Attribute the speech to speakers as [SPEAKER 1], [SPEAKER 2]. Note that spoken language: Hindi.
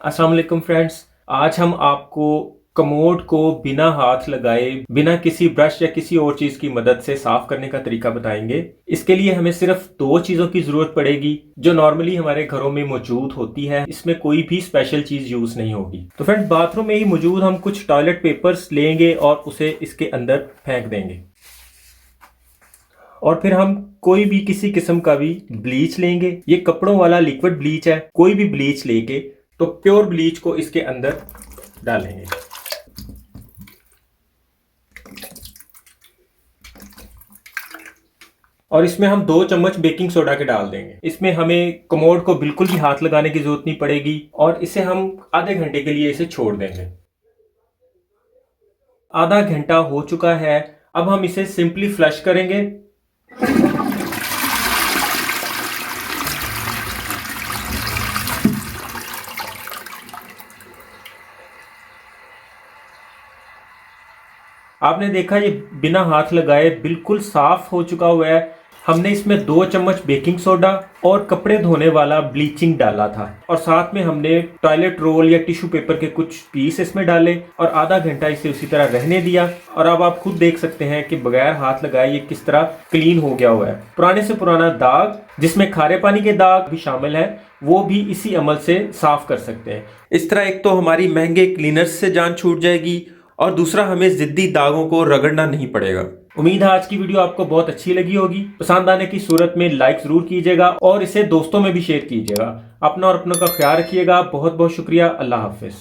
[SPEAKER 1] अस्सलाम वालेकुम फ्रेंड्स। आज हम आपको कमोड को बिना हाथ लगाए, बिना किसी ब्रश या किसी और चीज की मदद से साफ करने का तरीका बताएंगे। इसके लिए हमें सिर्फ दो चीजों की जरूरत पड़ेगी जो नॉर्मली हमारे घरों में मौजूद होती है। इसमें कोई भी स्पेशल चीज यूज नहीं होगी। तो फ्रेंड्स, बाथरूम में ही मौजूद हम कुछ टॉयलेट पेपर्स लेंगे और उसे इसके अंदर फेंक देंगे। और फिर हम कोई भी किसी किस्म का भी ब्लीच लेंगे। ये कपड़ों वाला लिक्विड ब्लीच है। कोई भी ब्लीच लेके तो प्योर ब्लीच को इसके अंदर डालेंगे। और इसमें हम 2 चम्मच बेकिंग सोडा के डाल देंगे। इसमें हमें कमोड को बिल्कुल भी हाथ लगाने की जरूरत नहीं पड़ेगी और इसे हम आधे घंटे के लिए इसे छोड़ देंगे। आधा घंटा हो चुका है। अब हम इसे सिंपली फ्लश करेंगे। आपने देखा ये बिना हाथ लगाए बिल्कुल साफ हो चुका हुआ है। हमने इसमें 2 चम्मच बेकिंग सोडा और कपड़े धोने वाला ब्लीचिंग डाला था और साथ में हमने टॉयलेट रोल या टिश्यू पेपर के कुछ पीस इसमें डाले और आधा घंटा इसे उसी तरह रहने दिया। और अब आप खुद देख सकते हैं कि बगैर हाथ लगाए ये किस तरह क्लीन हो गया हुआ है। पुराने से पुराना दाग, जिसमें खारे पानी के दाग भी शामिल है, वो भी इसी अमल से साफ कर सकते हैं। इस तरह एक तो हमारी महंगे क्लीनर्स से जान छूट जाएगी और दूसरा हमें जिद्दी दागों को रगड़ना नहीं पड़ेगा। उम्मीद है आज की वीडियो आपको बहुत अच्छी लगी होगी। पसंद आने की सूरत में लाइक जरूर कीजिएगा और इसे दोस्तों में भी शेयर कीजिएगा। अपना और अपनों का ख्याल रखिएगा। बहुत बहुत शुक्रिया। अल्लाह हाफिज।